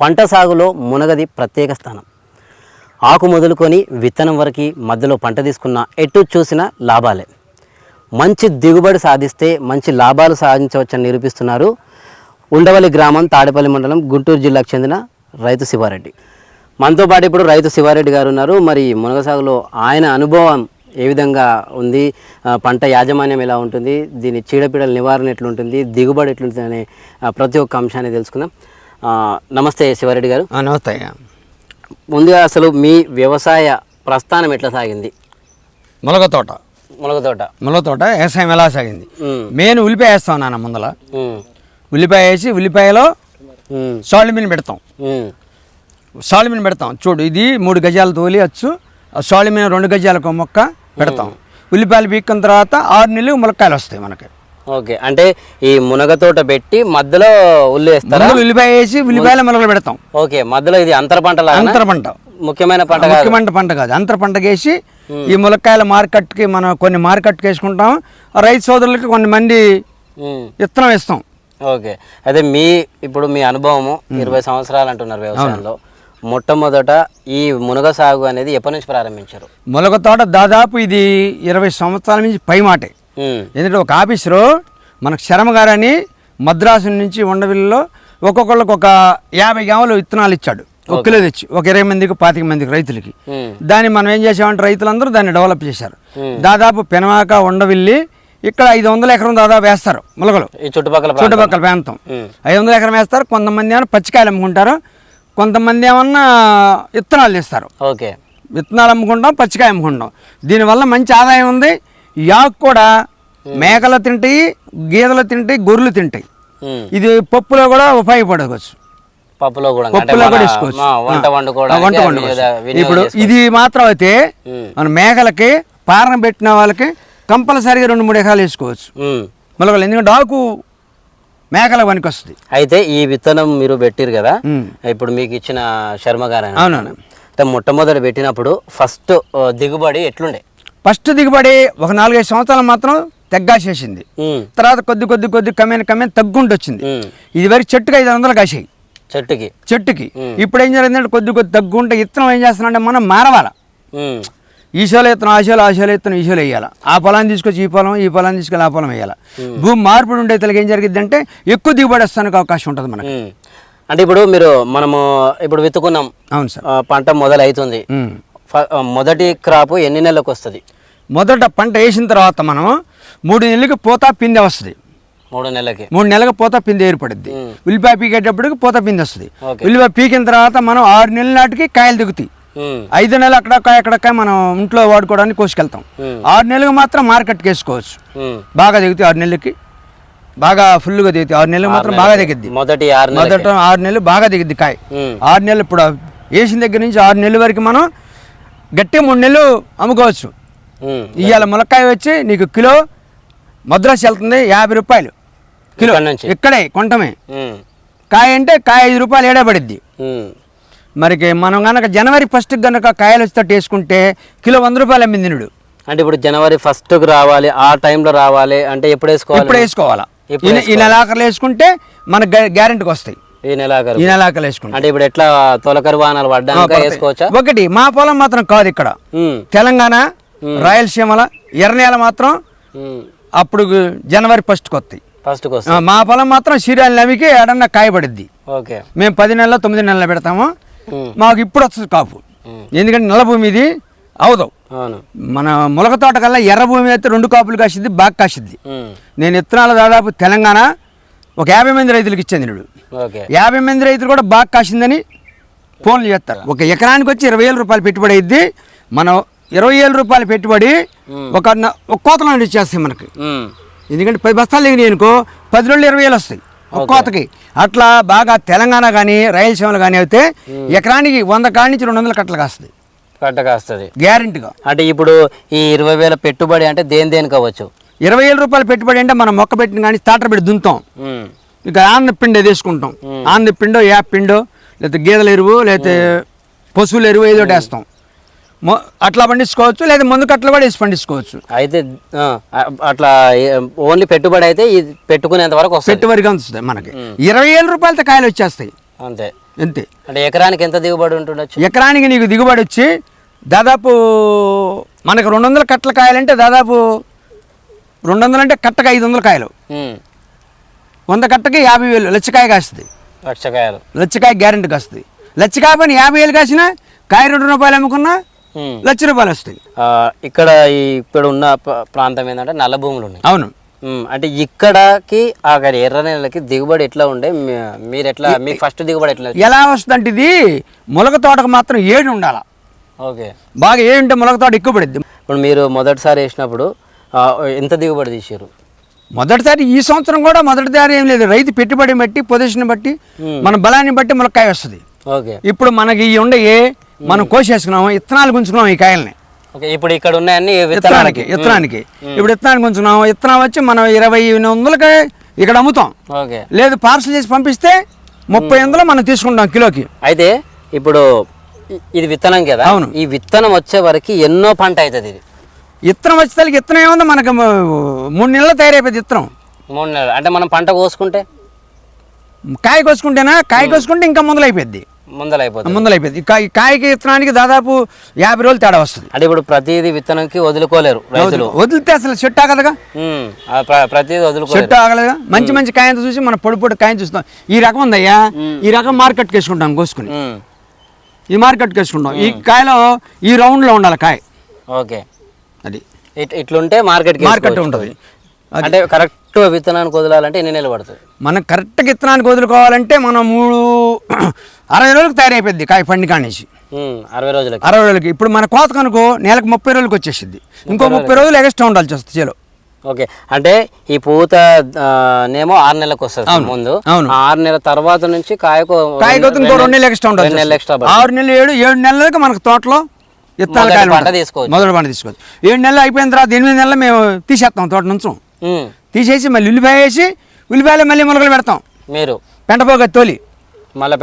పంట సాగులో మునగది ప్రత్యేక స్థానం. ఆకు మొదలుకొని విత్తనం వరకు మధ్యలో పంట తీసుకున్న ఎటు చూసినా లాభాలే. మంచి దిగుబడి సాధిస్తే మంచి లాభాలు సాధించవచ్చని నిరూపిస్తున్నారు ఉండవల్లి గ్రామం, తాడేపల్లి మండలం, గుంటూరు జిల్లాకు చెందిన రైతు శివారెడ్డి. మనతో పాటు ఇప్పుడు రైతు శివారెడ్డి గారు ఉన్నారు. మరి మునగ సాగులో ఆయన అనుభవం ఏ విధంగా ఉంది, పంట యాజమాన్యం ఎలా ఉంటుంది, దీని చీడపీడల నివారణ ఎట్లుంటుంది, దిగుబడి ఎట్లుంటుంది అనే ప్రతి ఒక్క అంశాన్ని తెలుసుకుందాం. నమస్తే శివారెడ్డి గారు. నమస్తే. ముందుగా అసలు మీ వ్యవసాయ ప్రస్థానం ఎట్లా సాగింది? మునగ తోట వ్యవసాయం ఎలా సాగింది? మెయిన్ ఉల్లిపాయ వేస్తాం నాన్న. ముందల ఉల్లిపాయ వేసి ఉల్లిపాయలో సాల్మిన్ పెడతాం. చూడు, ఇది 3 గజాలు తోలి వచ్చు. సాల్మిన్ 2 గజాలకు మొక్క పెడతాం. ఉల్లిపాయలు పీక్కిన తర్వాత 6 నెలలు ములక్కాయలు వస్తాయి మనకి. ఓకే, అంటే ఈ మునగ తోట పెట్టి మధ్యలో ఉల్లిపాయ వేసి ఉల్లిపాయల మొలకలు పెడతాం. ఓకే, మధ్యలో ఇది అంతర పంట. ముఖ్యమైన పంట కాదు, అంతర పంట వేసి ఈ ములక్కాయల మార్కెట్కి మనం కొన్ని మార్కెట్కి వేసుకుంటాం. రైతు సోదరులకి కొన్ని మంది విత్తనం ఇస్తాం. ఓకే, అయితే ఇప్పుడు మీ అనుభవము 20 సంవత్సరాలు అంటున్నారు వ్యవసాయంలో. మొట్టమొదట ఈ మునగ సాగు అనేది ఎప్పటి నుంచి ప్రారంభించారు? మునగ తోట దాదాపు ఇది 20 సంవత్సరాల నుంచి పై మాటే. ఎందుకంటే ఒక ఆఫీసులో మనకు శర్మ గారని మద్రాసు నుంచి ఉండవిల్లో ఒక్కొక్కళ్ళకి ఒక 50 గ్రాములు విత్తనాలు ఇచ్చాడు. 1 కిలో తెచ్చి ఒక 20 మందికి 25 మందికి రైతులకి. దాన్ని మనం ఏం చేసామంటే రైతులందరూ దాన్ని డెవలప్ చేశారు. దాదాపు పెనమాక, ఉండవిల్లి ఇక్కడ 500 ఎకరం దాదాపు వేస్తారు ములగలు. చుట్టుపక్కల ప్రాంతం 500 ఎకరం వేస్తారు. కొంతమంది ఏమన్నా పచ్చికాయలు అమ్ముకుంటారు, కొంతమంది ఏమన్నా విత్తనాలు తీస్తారు. ఓకే, విత్తనాలు అమ్ముకుంటాం, పచ్చికాయ అమ్ముకుంటాం. దీనివల్ల మంచి ఆదాయం ఉంది. యాక్ కూడా మేకలు తింటాయి, గేదెలు తింటాయి, గొర్రెలు తింటాయి. ఇది పప్పులో కూడా ఉపయోగపడవచ్చు. పప్పులో కూడా వేసుకోవచ్చు. ఇప్పుడు ఇది మాత్రం అయితే మన మేకలకి పారణ పెట్టిన వాళ్ళకి కంపల్సరీగా 2-3 ఎకరాలు వేసుకోవచ్చు మొలకలు. ఎందుకంటే ఆకు మేకల పనికి వస్తుంది. అయితే ఈ విత్తనం మీరు పెట్టిరు కదా, ఇప్పుడు మీకు ఇచ్చిన శర్మ గారు. అవునవును. మొట్టమొదటి పెట్టినప్పుడు ఫస్ట్ దిగుబడి ఎట్లుండే? ఫస్ట్ దిగుబడి ఒక 4-5 సంవత్సరాలు మాత్రం తెగ్గాసేసింది. తర్వాత కొద్ది కమ్మిన తగ్గుంటూ వచ్చింది. ఇది వరకు చెట్టుకి 500 కాసాయి చెట్టుకి. ఇప్పుడు ఏం జరిగిందంటే కొద్ది తగ్గుంటే విత్తనం ఏం చేస్తున్నాంటే మనం మారవాల. ఈశోలో విత్తనం ఆశోలో విత్తనం ఈశోలో వేయాలి. ఆ పొలాన్ని తీసుకొచ్చి ఈ పొలాన్ని తీసుకెళ్ళి ఆ పొలం వేయాలి. భూమి మార్పుడు ఉండే తలకి ఏం జరిగింది అంటే ఎక్కువ దిగుబడి వస్తానికి అవకాశం ఉంటుంది మనకి. అంటే మనము విత్తుకున్నాం. అవును సార్. పంట మొదలవుతుంది. మొదటి క్రాప్ ఎన్ని నెలలకు వస్తుంది? మొదట పంట వేసిన తర్వాత మనం 3 నెలలకి పూత పిందె వస్తుంది. 3 నెలలకు పూత పిందె ఏర్పడుద్ది. ఉల్లిపాయ పీకేటప్పటికి పూత పిందె వస్తుంది. ఉల్లిపాయ పీకిన తర్వాత మనం 6 నెలల నాటికి కాయలు దిగుతాయి. 5 నెలలు అక్కడకాయ మనం ఇంట్లో వాడుకోవడానికి కోసుకెళ్తాం. 6 నెలలకు మాత్రం మార్కెట్కి వేసుకోవచ్చు. బాగా దిగుతాయి 6 నెలలకి, బాగా ఫుల్గా దిగుతాయి. 6 నెలలకు మాత్రం బాగా దిగుద్ది. మొదట 6 నెలలు బాగా దిగుద్ది కాయ. 6 నెలలు ఇప్పుడు వేసిన దగ్గర నుంచి 6 నెలల వరకు మనం గట్టి 3 నెలలు అమ్ముకోవచ్చు. ఇవాళ ములక్కాయ వచ్చి నీకు కిలో మద్రాసు వెళ్తుంది 50 రూపాయలు కిలో. ఇక్కడే కొంటమే. కాయ అంటే కాయ 5 రూపాయలు ఏడా పడిద్ది. మరికి మనం కనుక జనవరి 1కి కనుక కాయలు వచ్చేటట్టు వేసుకుంటే కిలో 100 రూపాయలు అమ్మింది నిడు. అంటే ఇప్పుడు జనవరి 1కి రావాలి, ఆ టైంలో రావాలి అంటే ఎప్పుడు వేసుకోవాలా? ఈ నెలాఖరులు వేసుకుంటే మనకు గ్యారెంటీకి వస్తాయి. ఈ నెలాఖరులు వేసుకుంటే అంటే ఇప్పుడు ఎట్లా తొలకరి వాహనాలు పడ్డాక వేసుకోవచ్చా? ఒకటి మా పొలం మాత్రం కాదు, ఇక్కడ తెలంగాణ రాయలసీమల ఎర్రనేల మాత్రం అప్పుడు జనవరి 1కి వస్తాయి. మా పొలం మాత్రం సీరియల్ నవికి ఏడన్నా కాయపడిద్ది. మేము 10 నెలలు 9 నెలలు పెడతాము. మాకు ఇప్పుడు వస్తుంది కాపు. ఎందుకంటే నల్ల భూమి ఇది అవదు. మన ములక తోట కల్లా ఎర్ర భూమి అయితే 2 కాపులు కాసిద్ది, బాగా కాసిద్ది. నేను విత్తనాలు దాదాపు తెలంగాణ ఒక 50 మంది రైతులకు ఇచ్చాను నిడు. 50 మంది రైతులు కూడా బాగా కాసిందని ఫోన్లు చేస్తారు. ఒక ఎకరానికి వచ్చి 20,000 రూపాయలు పెట్టుబడి అయింది. మనం 20,000 రూపాయలు పెట్టుబడి ఒక కోతలో ఇచ్చేస్తాయి మనకి. ఎందుకంటే 10 బస్తాలు దిగినాయి అనుకో 10 రోజులు 20,000 వస్తాయి ఒక కోతకి. అట్లా బాగా తెలంగాణ కానీ రాయలసీమలు కానీ అయితే ఎకరానికి 100 కాడి నుంచి 200 కట్టలు కాస్తుంది గ్యారెంటీగా. అంటే ఇప్పుడు ఈ 20,000 పెట్టుబడి అంటే దేనికి అవ్వచ్చు? 20,000 రూపాయలు పెట్టుబడి అంటే మనం మొక్క పెట్టిన కానీ స్టార్టర్ పెట్టి దున్నుతాం. ఇక ఆన్న పిండి తీసుకుంటాం. ఆన్న పిండో, యాప్ పిండో, లేకపోతే గేదెల ఎరువు, లేకపోతే పశువుల ఎరువు ఏదో వేస్తాం. అట్లా పండించుకోవచ్చు, లేదా ముందు కట్టలు కూడా వేసి పండించుకోవచ్చు. అయితే అట్లా ఓన్లీ పెట్టుబడి అయితే పెట్టుకునేంత వరకు పెట్టుబడిగా వస్తుంది మనకి. 20,000 రూపాయలతో కాయలు వచ్చేస్తాయి. అంతే అంతే. అంటే ఎకరానికి ఎంత దిగుబడి ఉంటుండొచ్చు? ఎకరానికి నీకు దిగుబడి వచ్చి దాదాపు మనకు 200 కట్టల కాయలంటే దాదాపు 200 అంటే కట్టకు 500 కాయలు, 100 కట్టకి 50,000 లచ్చకాయ కాస్తుంది. లక్షకాయలు లచ్చకాయ గ్యారెంటీకి వస్తుంది. లచ్చకాయ పని 50,000 కాసినా కాయ 2 రూపాయలు అమ్ముకున్నా ₹1,00,000 వస్తాయి. ఇక్కడ ఇప్పుడు ఉన్న ప్రాంతం ఏంటంటే నల్ల భూములు ఉన్నాయి. అవును. అంటే ఇక్కడకి అక్కడ ఎర్ర నెలలకి దిగుబడి ఎట్లా ఉండే? మీరు ఎట్లా మీ ఫస్ట్ దిగుబడి ఎట్లా ఎలా వస్తుంది అంటే ఇది ములగ తోటకు మాత్రం 7 ఉండాలి. ఓకే, బాగా 7 ఉంటే ములగ తోట ఎక్కువ పడుద్ది. ఇప్పుడు మీరు మొదటిసారి వేసినప్పుడు ఎంత దిగుబడి తీసారు? మొదటిసారి ఈ సంవత్సరం కూడా మొదటిసారి ఏం లేదు, రైతు పెట్టుబడిని బట్టి పొజిషన్ బట్టి మన బలాన్ని బట్టి ములక్కాయ వస్తుంది. ఓకే, ఇప్పుడు మనకి ఈ ఉండే మనం కోసేసుకున్నాము, ఇత్తనాలు గుంజుకున్నాం ఈ కాయల్ని. ఓకే, ఇప్పుడు ఇక్కడ ఉన్నాయన్ని విత్తనానికి ఇప్పుడు విత్తనానికి గుంజుకున్నాం. విత్తనం వచ్చి మనం 20,000 ఇక్కడ అమ్ముతాం. ఓకే, లేదు పార్సల్ చేసి పంపిస్తే 30,000 మనం తీసుకుంటాం కిలోకి. అయితే ఇప్పుడు ఇది విత్తనం కదా, అవును. ఈ విత్తనం వచ్చే వరకు ఎన్నో పంట అవుతుంది. ఇది విత్తనం వచ్చేసరికి విత్తనం ఏముందో మనకు 3 నెలలు తయారైపోయింది విత్తనం. 3 నెలలు అంటే మనం పంట కోసుకుంటే కాయ కోసుకుంటే ఇంకా ముందలైపోయింది. కాయకి విత్తనానికి దాదాపు 50 రోజులు తేడా వస్తుంది. అంటే ఇప్పుడు ప్రతిదీ విత్తనంకి వదులుకోలేరు రైతులు. వదిలితే అసలు చెట్టు ఆగదుగా, ప్రతిదీ వదులుకో చెట్టు ఆగలేదుగా. మంచి కాయను చూసి మనం పొడి కాయను చూస్తాం. ఈ రకం ఉందయ్యా, ఈ రకం మార్కెట్కి వేసుకుంటాం కోసుకుని. ఈ మార్కెట్కి వేసుకుంటాం. ఈ కాయలో ఈ రౌండ్లో ఉండాలి కాయ. ఓకే, అది ఇట్లుంటే మార్కెట్ ఉంటుంది. అంటే కరెక్ట్ విత్తనానికి వదలాలంటే ఎన్ని నెలలు పడుతుంది? మనం కరెక్ట్గా విత్తనానికి వదులుకోవాలంటే మనం 60 రోజులకు తయారైపోద్ది కాయ పండి కానిసి. 60 రోజులకి. ఇప్పుడు మన కోత కనుకో నెలకు 30 రోజులకు వచ్చేసింది. ఇంకో 30 రోజులు ఎక్స్ట్రా ఉండాల్సి వస్తుంది చేలో. ఓకే, అంటే ఈ పూత నేమో 6 నెలలకు వస్తుంది ముందు. 6 నెలల తర్వాత నుంచి కాయకు ఇంకో 2 నెలలు ఎక్స్ట్రా ఉండాలి. 6 నెలలు 7 నెలలకు మనకు తోటలో విత్తనాలు పంట తీసుకోవచ్చు. మొదటి పంట తీసుకోవచ్చు. 7 నెలలు అయిపోయిన తర్వాత 8 నెలలు మేము తీసేస్తాం తోట నుంచి. తీసేసి మళ్ళీ ఉల్లిపాయలు మళ్ళీ మొలకలు పెడతాం. మీరు పెంటపోగ తోలి మళ్ళీ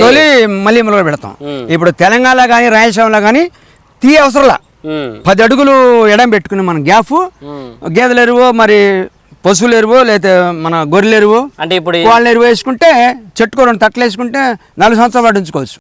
తోలి మళ్ళీ మొలకలు పెడతాం. ఇప్పుడు తెలంగాణలో కానీ రాయలసీమలో కానీ అవసరంలా 10 అడుగులు ఎడం పెట్టుకుని మన గేదెల ఎరువు, మరి పశువుల ఎరువు, లేకపోతే మన గొర్రెల ఎరువు, అంటే ఇప్పుడు వాళ్ళ ఎరువు వేసుకుంటే చెట్టుకో 2 తట్టలు వేసుకుంటే 4 సంవత్సరాలు పాటు ఉంచుకోవచ్చు.